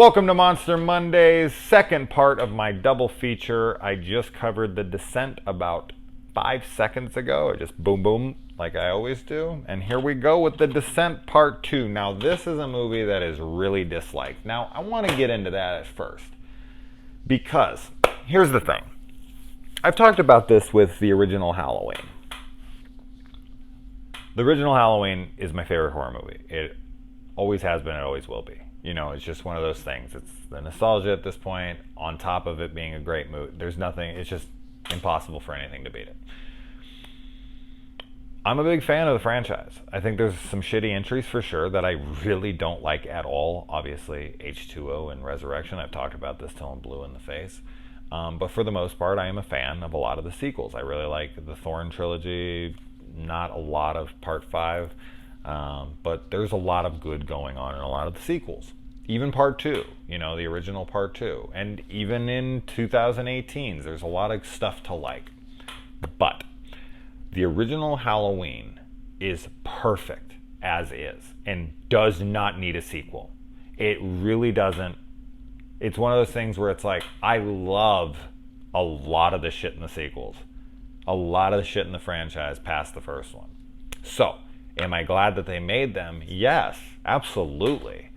Welcome to Monster Monday's second part of my double feature. I just covered The Descent about 5 seconds ago. I just boom boom like I always do. And here we go with The Descent Part 2. Now this is a movie that is really disliked. Now I want to get into that at first. Because here's the thing. I've talked about this with the original Halloween. The original Halloween is my favorite horror movie. It always has been, it always will be. You know, it's just one of those things. It's the nostalgia at this point, on top of it being a great movie. There's nothing, it's just impossible for anything to beat it. I'm a big fan of the franchise. I think there's some shitty entries for sure that I really don't like at all. Obviously, H2O and Resurrection. I've talked about this till I'm blue in the face. But for the most part, I am a fan of a lot of the sequels. I really like the Thorn trilogy, not a lot of Part 5. But there's a lot of good going on in a lot of the sequels. Even Part 2, you know, the original Part 2. And even in 2018s, there's a lot of stuff to like. But the original Halloween is perfect as is and does not need a sequel. It really doesn't. It's one of those things where it's like, I love a lot of the shit in the sequels. A lot of the shit in the franchise past the first one. So, am I glad that they made them? Yes, absolutely.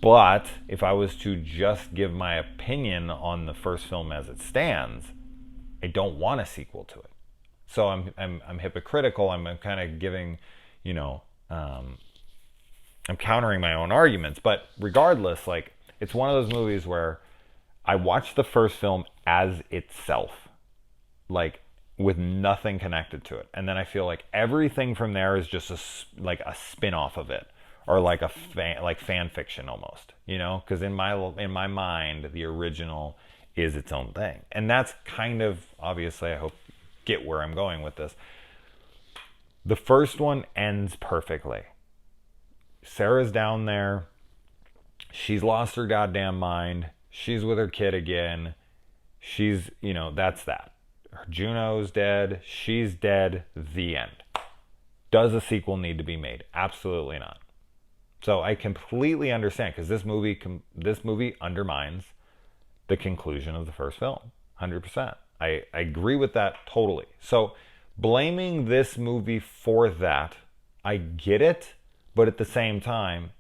But if I was to just give my opinion on the first film as it stands, I don't want a sequel to it. So I'm hypocritical. I'm kind of giving, you know, I'm countering my own arguments. But regardless, like, it's one of those movies where I watched the first film as itself, like, with nothing connected to it, and then I feel like everything from there is just like a spin-off of it, or like a fan fiction almost, you know, because in my mind the original is its own thing. And that's kind of, obviously, I hope get where I'm going with this. The first one ends perfectly. Sarah's down there, she's lost her goddamn mind, she's with her kid again, she's, you know, that's that. Juno's dead, she's dead, the end. Does a sequel need to be made? Absolutely not. So I completely understand, because this movie undermines the conclusion of the first film, 100%. I agree with that totally. So blaming this movie for that, I get it, but at the same time,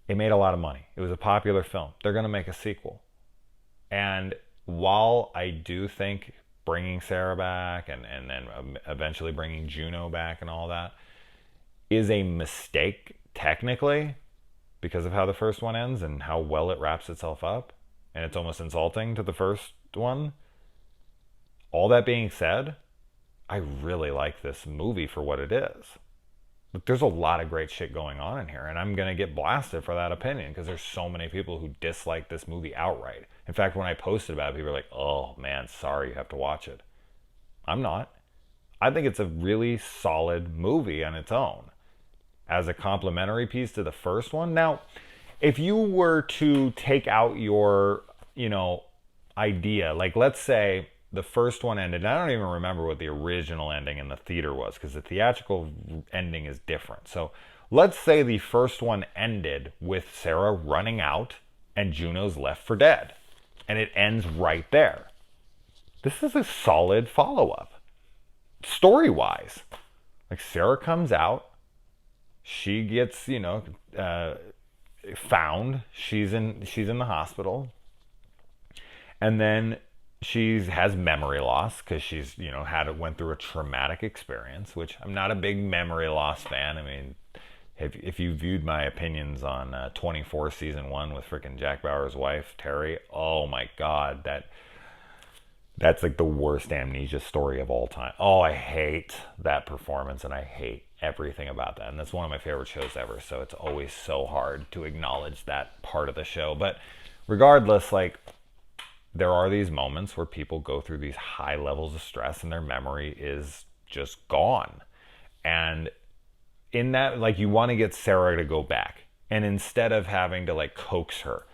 it made a lot of money. It was a popular film. They're going to make a sequel. And while I do think bringing Sarah back and then eventually bringing Juno back and all that is a mistake technically, because of how the first one ends and how well it wraps itself up, and it's almost insulting to the first one. All that being said, I really like this movie for what it is. But there's a lot of great shit going on in here, and I'm gonna get blasted for that opinion because there's so many people who dislike this movie outright. In fact, when I posted about it, people were like, "Oh man, sorry, you have to watch it." I'm not. I think it's a really solid movie on its own as a complementary piece to the first one. Now, if you were to take out your, you know, idea, like let's say the first one ended, I don't even remember what the original ending in the theater was, because the theatrical ending is different. So let's say the first one ended with Sarah running out and Juno's left for dead, and it ends right there. This is a solid follow-up, story-wise. Like, Sarah comes out, she gets, you know, found, she's in the hospital, and then she has memory loss because she's, you know, went through a traumatic experience, which I'm not a big memory loss fan. I mean, if you viewed my opinions on 24 season 1 with freaking Jack Bauer's wife, Terry, oh my God, that's like the worst amnesia story of all time. Oh, I hate that performance, and I hate everything about that. And that's one of my favorite shows ever, so it's always so hard to acknowledge that part of the show. But regardless, like, there are these moments where people go through these high levels of stress and their memory is just gone. And in that, like, you want to get Sarah to go back. And instead of having to, like, coax her,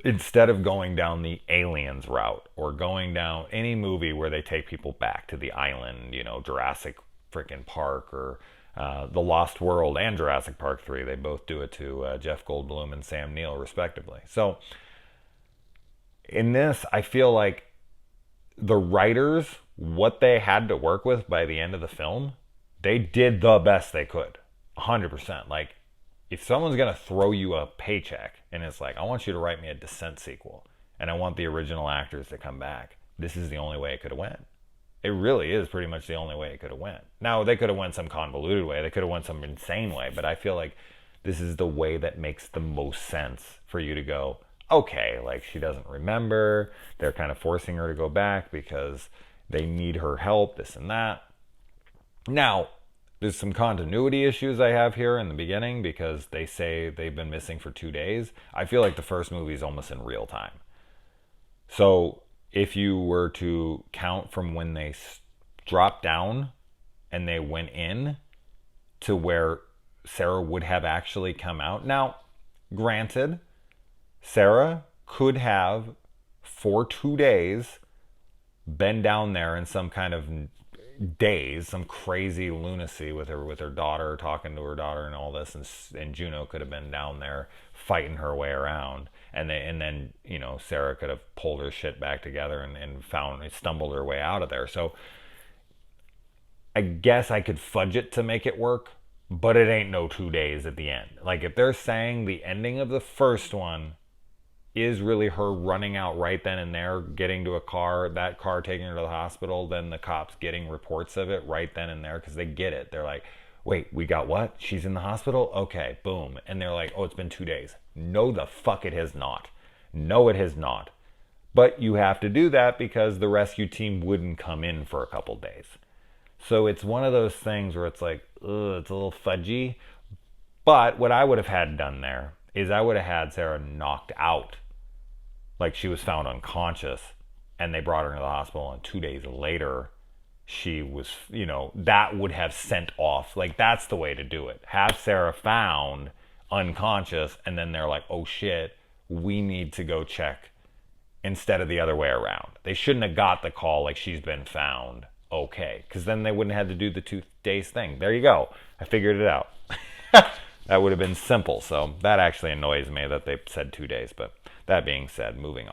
instead of going down the Aliens route or going down any movie where they take people back to the island, you know, Jurassic freaking Park or The Lost World and Jurassic Park 3. They both do it to Jeff Goldblum and Sam Neill, respectively. So in this, I feel like the writers, what they had to work with by the end of the film, they did the best they could. 100%. Like, if someone's going to throw you a paycheck and it's like, I want you to write me a Descent sequel and I want the original actors to come back, this is the only way it could have went. It really is pretty much the only way it could have went. Now, they could have went some convoluted way. They could have went some insane way. But I feel like this is the way that makes the most sense for you to go, okay, like she doesn't remember. They're kind of forcing her to go back because they need her help, this and that. Now, there's some continuity issues I have here in the beginning because they say they've been missing for 2 days. I feel like the first movie is almost in real time. So if you were to count from when they dropped down and they went in to where Sarah would have actually come out. Now, granted, Sarah could have, for 2 days, been down there in some kind of daze, some crazy lunacy with her daughter, talking to her daughter and all this, and Juno could have been down there fighting her way around, and then Sarah could have pulled her shit back together and stumbled her way out of there. So I guess I could fudge it to make it work, but it ain't no 2 days at the end. Like, if they're saying the ending of the first one is really her running out right then and there, getting to a car, that car taking her to the hospital, then the cops getting reports of it right then and there, because they get it. They're like, wait, we got what? She's in the hospital? Okay, boom. And they're like, oh, it's been 2 days. No, the fuck it has not. No, it has not. But you have to do that because the rescue team wouldn't come in for a couple days. So it's one of those things where it's like, ugh, it's a little fudgy. But what I would have had done there is I would have had Sarah knocked out. Like, she was found unconscious and they brought her to the hospital, and 2 days later she was, that would have sent off. Like, that's the way to do it. Have Sarah found unconscious, and then they're like, oh shit, we need to go check, instead of the other way around. They shouldn't have got the call like she's been found. Okay, because then they wouldn't have to do the 2 days thing. There you go. I figured it out. That would have been simple. So that actually annoys me that they said 2 days. But that being said, moving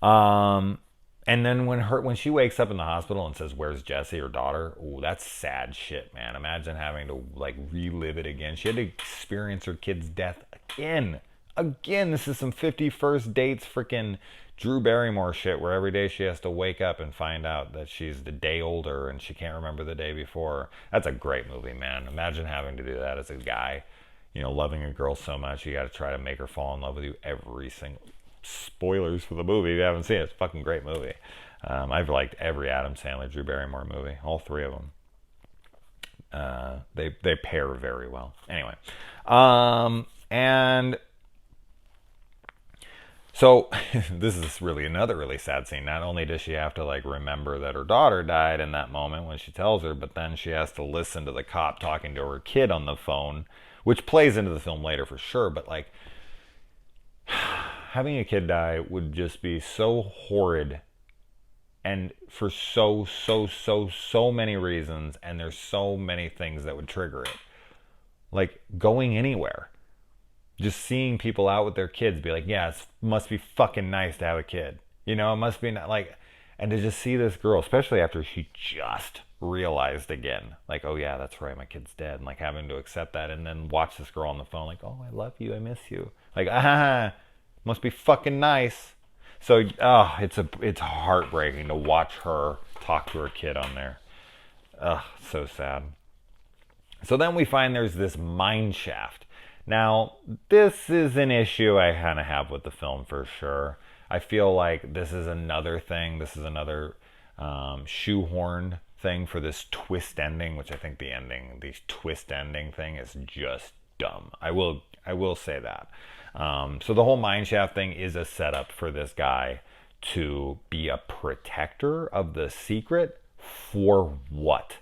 on. And then when she wakes up in the hospital and says, "Where's Jessie, her daughter?" Ooh, that's sad shit, man. Imagine having to like relive it again. She had to experience her kid's death again. Again, this is some 51st dates freaking Drew Barrymore shit where every day she has to wake up and find out that she's the day older and she can't remember the day before. That's a great movie, man. Imagine having to do that as a guy, loving a girl so much you got to try to make her fall in love with you every single... Spoilers for the movie if you haven't seen it. It's a fucking great movie. I've liked every Adam Sandler, Drew Barrymore movie. All 3 of them. They pair very well. Anyway. And... So, this is really another really sad scene. Not only does she have to, remember that her daughter died in that moment when she tells her, but then she has to listen to the cop talking to her kid on the phone, which plays into the film later for sure, but, having a kid die would just be so horrid, and for so many reasons, and there's so many things that would trigger it. Like, going anywhere. Just seeing people out with their kids be like, yeah, it must be fucking nice to have a kid. It must be and to just see this girl, especially after she just realized again, oh yeah, that's right, my kid's dead. And having to accept that, and then watch this girl on the phone oh, I love you, I miss you. Must be fucking nice. So, it's heartbreaking to watch her talk to her kid on there. So sad. So then we find there's this mine shaft. Now, this is an issue I kind of have with the film for sure. I feel like this is another thing. This is another shoehorn thing for this twist ending, which I think the twist ending thing is just dumb. I will say that. So the whole mine shaft thing is a setup for this guy to be a protector of the secret. For what?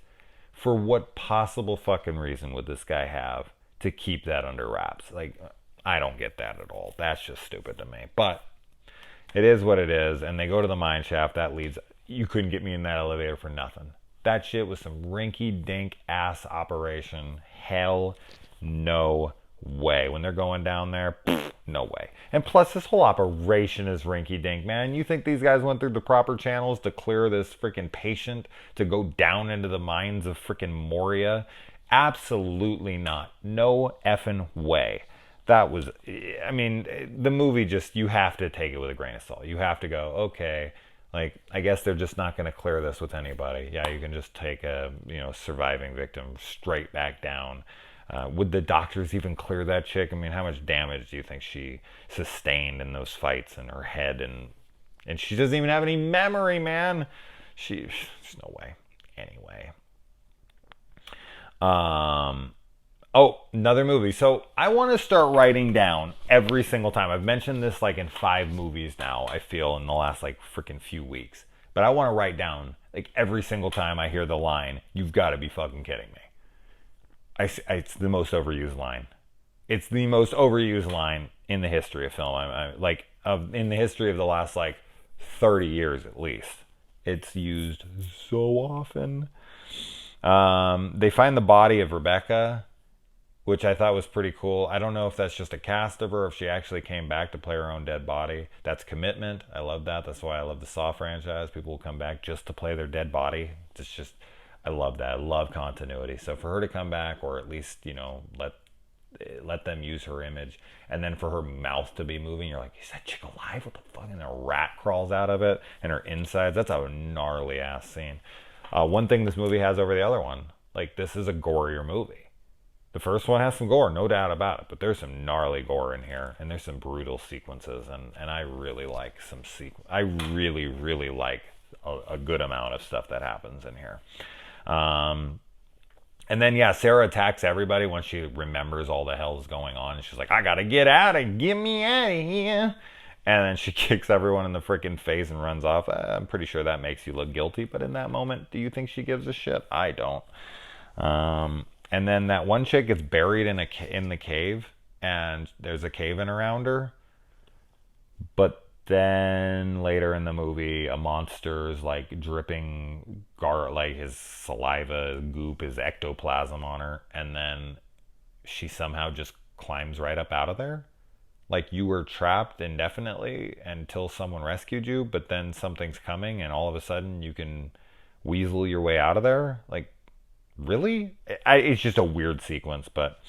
For what possible fucking reason would this guy have to keep that under wraps? I don't get that at all. That's just stupid to me. But it is what it is. And they go to the mine shaft. That leads... You couldn't get me in that elevator for nothing. that shit was some rinky-dink ass operation. Hell no way. When they're going down there, no way. And plus, this whole operation is rinky-dink, man. You think these guys went through the proper channels to clear this freaking patient to go down into the mines of freaking Moria? Absolutely not. No effing way. That was, I mean, the movie just, you have to take it with a grain of salt. You have to go, okay, like, I guess they're just not going to clear this with anybody. Yeah, you can just take a, surviving victim straight back down. Would the doctors even clear that chick? I mean, how much damage do you think she sustained in those fights in her head? And she doesn't even have any memory, man. There's no way. Anyway. Oh, another movie. So I want to start writing down every single time. I've mentioned this like in 5 movies now, I feel, in the last like freaking few weeks. But I want to write down like every single time I hear the line, "You've got to be fucking kidding me." It's the most overused line. It's the most overused line in the history of film. In the history of the last like 30 years at least. It's used so often. They find the body of Rebecca, which I thought was pretty cool. I don't know if that's just a cast of her, or if she actually came back to play her own dead body. That's commitment. I love that. That's why I love the Saw franchise. People will come back just to play their dead body. It's just, I love that. I love continuity. So for her to come back, or at least, let them use her image, and then for her mouth to be moving, you're like, is that chick alive? What the fuck? And a rat crawls out of it, and her insides. That's a gnarly ass scene. One thing this movie has over the other one, like, this is a gorier movie. The first one has some gore, no doubt about it, but there's some gnarly gore in here, and there's some brutal sequences, and I really like I really, really like a good amount of stuff that happens in here. And then, yeah, Sarah attacks everybody once she remembers all the hell's going on, and she's like, I gotta get me out of here. And then she kicks everyone in the freaking face and runs off. I'm pretty sure that makes you look guilty, but in that moment, do you think she gives a shit? I don't. And then that one chick gets buried in the cave, and there's a cave-in around her. But then later in the movie, a monster's like dripping like his saliva, goop, his ectoplasm on her, and then she somehow just climbs right up out of there. Like, you were trapped indefinitely until someone rescued you, but then something's coming, and all of a sudden you can weasel your way out of there. Like, really? It's just a weird sequence, but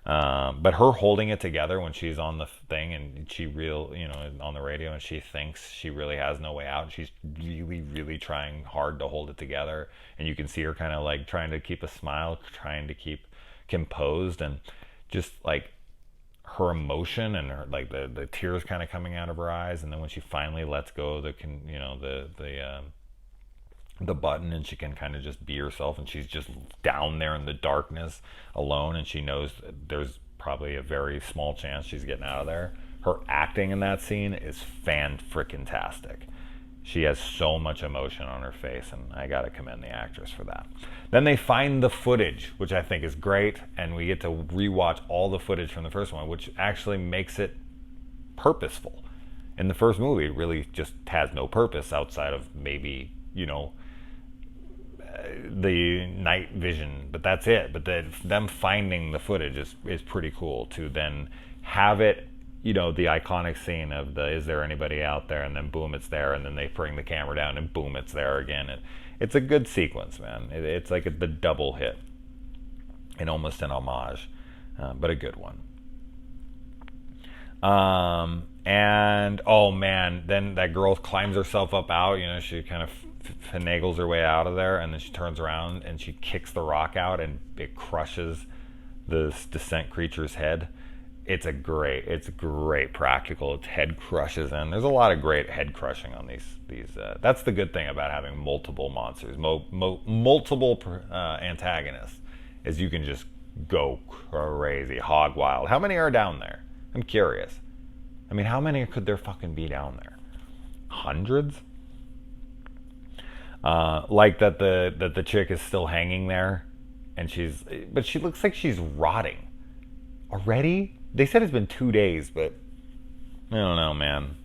her holding it together when she's on the thing and she on the radio, and she thinks she really has no way out, and she's really, really trying hard to hold it together, and you can see her kind of like trying to keep a smile, trying to keep composed, and just like her emotion and her like the tears kind of coming out of her eyes, and then when she finally lets go the button, and she can kind of just be herself, and she's just down there in the darkness alone, and she knows there's probably a very small chance she's getting out of there. Her acting in that scene is fan-frickin-tastic. She has so much emotion on her face, and I gotta commend the actress for that. Then they find the footage, which I think is great, and we get to rewatch all the footage from the first one, which actually makes it purposeful. In the first movie, it really just has no purpose outside of maybe, the night vision, but that's it. But them finding the footage is pretty cool to then have it, the iconic scene of is there anybody out there, and then boom, it's there, and then they bring the camera down and boom, it's there again. It's a good sequence, man. It's like the double hit and almost an homage, but a good one. And oh man, then that girl climbs herself up out, she kind of finagles her way out of there, and then she turns around and she kicks the rock out, and it crushes this descent creature's head. It's great practical. Its head crushes in. There's a lot of great head crushing on these. That's the good thing about having multiple monsters, multiple antagonists, is you can just go crazy, hog wild. How many are down there? I'm curious. I mean, how many could there fucking be down there? Hundreds? Like that the chick is still hanging there, and but she looks like she's rotting already. They said it's been 2 days, but I don't know, man.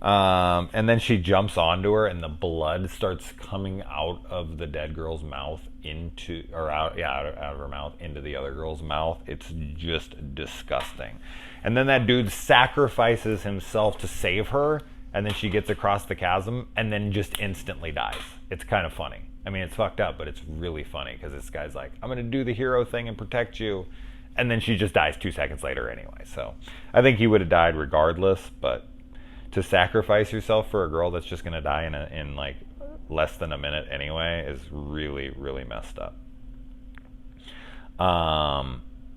And then she jumps onto her, and the blood starts coming out of the dead girl's mouth into, or out, yeah, out of her mouth into the other girl's mouth. It's just disgusting. And then that dude sacrifices himself to save her, and then she gets across the chasm, and then just instantly dies. It's kind of funny. I mean, it's fucked up, but it's really funny because this guy's like, I'm gonna do the hero thing and protect you, and then she just dies 2 seconds later anyway. So I think he would have died regardless, but to sacrifice yourself for a girl that's just gonna die in like less than a minute anyway is really, really messed up.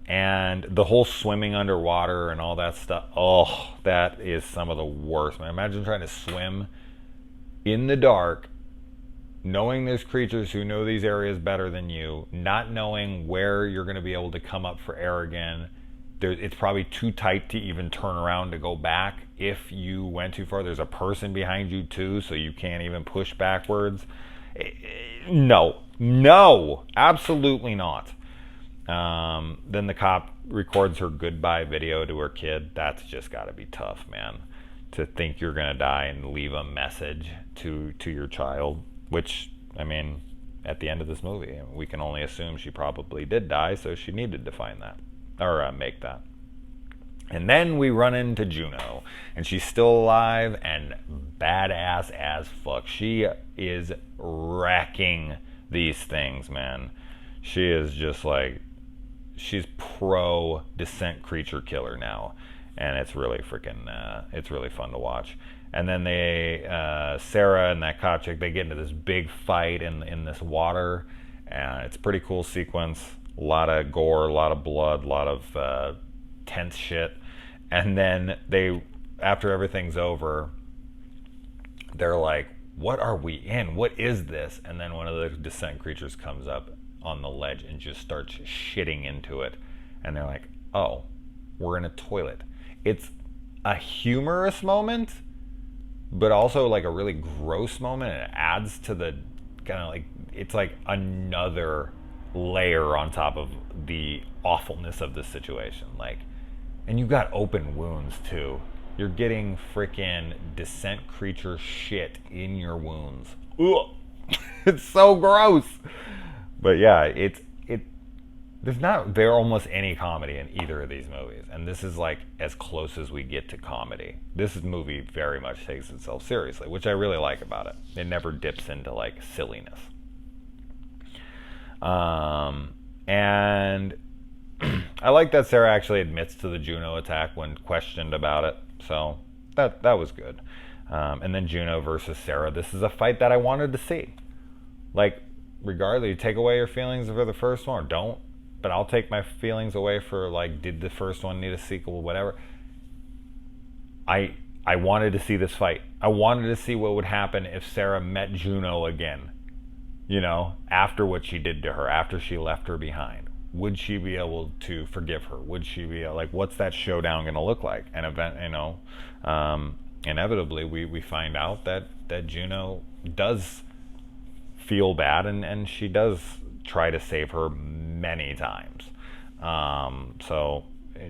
And the whole swimming underwater and all that stuff, oh, that is some of the worst, man. Imagine trying to swim in the dark, knowing there's creatures who know these areas better than you, not knowing where you're going to be able to come up for air again. It's probably too tight to even turn around to go back. If you went too far, there's a person behind you too, so you can't even push backwards. No, absolutely not. Then the cop records her goodbye video to her kid. That's just got to be tough, man. To think you're gonna die and leave a message to your child, which, I mean, at the end of this movie, we can only assume she probably did die, so she needed to find that or make that. And then we run into Juno, and she's still alive and badass as fuck. She is wrecking these things, man. She is just like, she's pro descent creature killer now, and it's really freaking it's really fun to watch. And then Sarah and that cop chick, they get into this big fight in this water, and it's a pretty cool sequence. A lot of gore, a lot of blood, a lot of tense shit. And then after everything's over, they're like, what are we in? What is this? And then one of the descent creatures comes up on the ledge and just starts shitting into it. And they're like, oh, we're in a toilet. It's a humorous moment, but also like a really gross moment. And it adds to the kind of like, it's like another layer on top of the awfulness of the situation. Like, and you've got open wounds too. You're getting freaking descent creature shit in your wounds. Ugh. It's so gross. But yeah, there's not almost any comedy in either of these movies, and this is like as close as we get to comedy. This movie very much takes itself seriously, which I really like about it. It never dips into like silliness. And I like that Sarah actually admits to the Juno attack when questioned about it, so that was good. And then Juno versus Sarah. This is a fight that I wanted to see. Like, regardless, you take away your feelings for the first one or don't, but I'll take my feelings away for like, did the first one need a sequel, whatever. I wanted to see this fight. I wanted to see what would happen if Sarah met Juno again, you know, after what she did to her, after she left her behind. Would she be able to forgive her? Would she be like, what's that showdown going to look like? And inevitably we find out that Juno does feel bad, and she does try to save her many times. So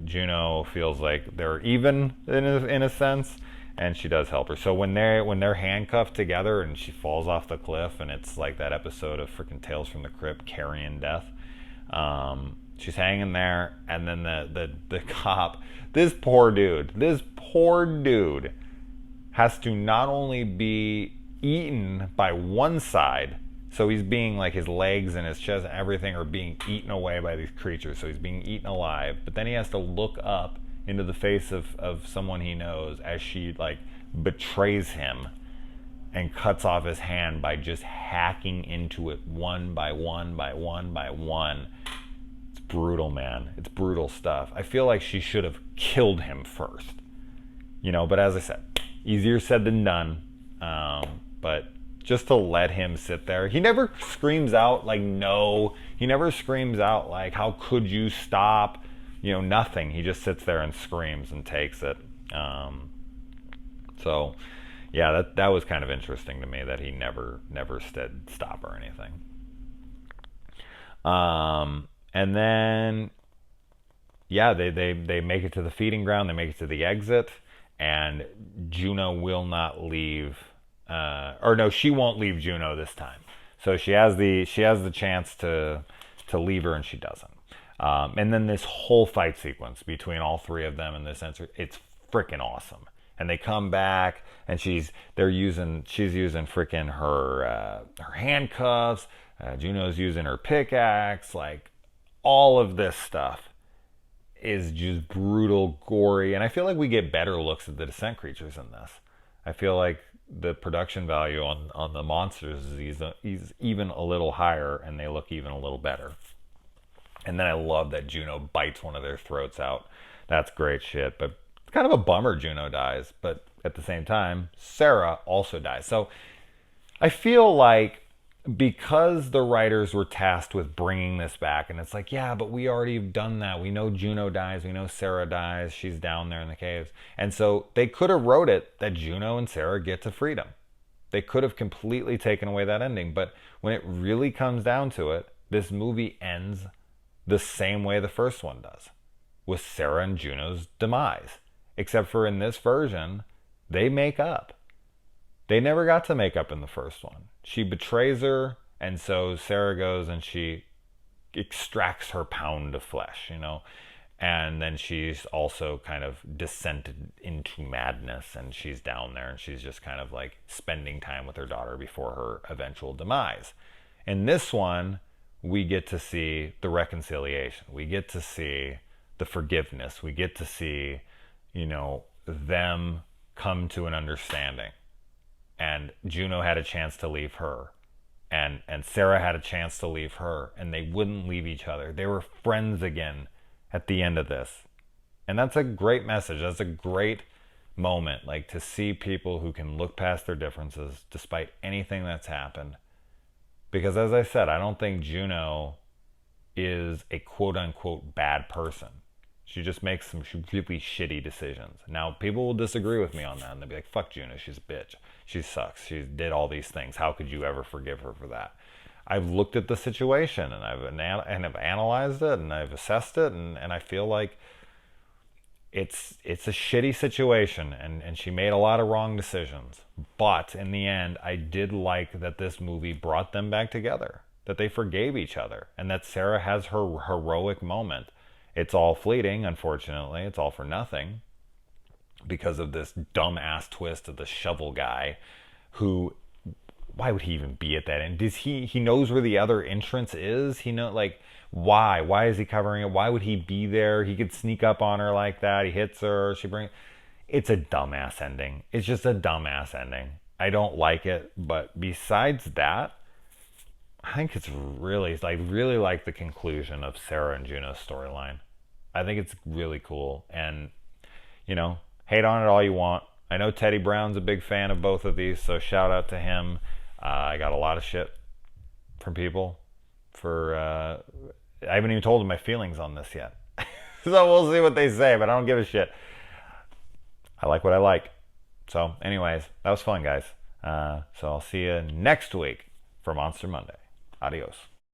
Juno feels like they're even in a sense, and she does help her. So when they're handcuffed together and she falls off the cliff, and it's like that episode of freaking Tales from the Crypt, Carrying Death. She's hanging there, and then the cop, this poor dude has to not only be eaten by one side, so he's being like, his legs and his chest and everything are being eaten away by these creatures, so he's being eaten alive, but then he has to look up into the face of someone he knows as she like betrays him and cuts off his hand by just hacking into it one by one by one by one. It's brutal, man. It's brutal stuff. I feel like she should have killed him first, you know, but as I said, easier said than done. But just to let him sit there, he never screams out like, no. He never screams out like, how could you stop? You know, nothing. He just sits there and screams and takes it. So yeah, that was kind of interesting to me that he never said stop or anything. And then, yeah, they make it to the feeding ground. They make it to the exit, and Juno will not leave, or no, she won't leave Juno this time. So she has the chance to leave her, and she doesn't. And then this whole fight sequence between all three of them in this answer, it's freaking awesome. And they come back, and she's using freaking her handcuffs. Juno's using her pickaxe. Like, all of this stuff is just brutal, gory, and I feel like we get better looks at the descent creatures in this. I feel like the production value on the monsters is even a little higher, and they look even a little better. And then I love that Juno bites one of their throats out. That's great shit. But it's kind of a bummer Juno dies. But at the same time, Sarah also dies. So I feel like because the writers were tasked with bringing this back, and it's like, yeah, but we already have done that. We know Juno dies. We know Sarah dies. She's down there in the caves. And so they could have wrote it that Juno and Sarah get to freedom. They could have completely taken away that ending. But when it really comes down to it, this movie ends the same way the first one does, with Sarah and Juno's demise. Except for in this version, they make up. They never got to make up in the first one. She betrays her, and so Sarah goes and she extracts her pound of flesh, and then she's also kind of descended into madness, and she's down there, and she's just kind of like spending time with her daughter before her eventual demise. In this one, we get to see the reconciliation. We get to see the forgiveness. We get to see, them come to an understanding. And Juno had a chance to leave her. And Sarah had a chance to leave her. And they wouldn't leave each other. They were friends again at the end of this. And that's a great message. That's a great moment. Like, to see people who can look past their differences despite anything that's happened. Because as I said, I don't think Juno is a quote-unquote bad person. She just makes some really shitty decisions. Now, people will disagree with me on that, and they'll be like, fuck Juno, she's a bitch. She sucks. She did all these things. How could you ever forgive her for that? I've looked at the situation, and I've analyzed it, and I've assessed it, and I feel like it's a shitty situation, and she made a lot of wrong decisions. But in the end, I did like that this movie brought them back together, that they forgave each other, and that Sarah has her heroic moment. It's all fleeting, unfortunately. It's all for nothing because of this dumbass twist of the shovel guy who, why would he even be at that end? Does he knows where the other entrance is? Why? Why is he covering it? Why would he be there? He could sneak up on her like that. He hits her. It's a dumbass ending. It's just a dumbass ending. I don't like it. But besides that, I think it's really like the conclusion of Sarah and Juno's storyline. I think it's really cool. And, hate on it all you want. I know Teddy Brown's a big fan of both of these, so shout out to him. I got a lot of shit from people for... I haven't even told them my feelings on this yet. So we'll see what they say, but I don't give a shit. I like what I like. So anyways, that was fun, guys. So I'll see you next week for Monster Monday. Adios.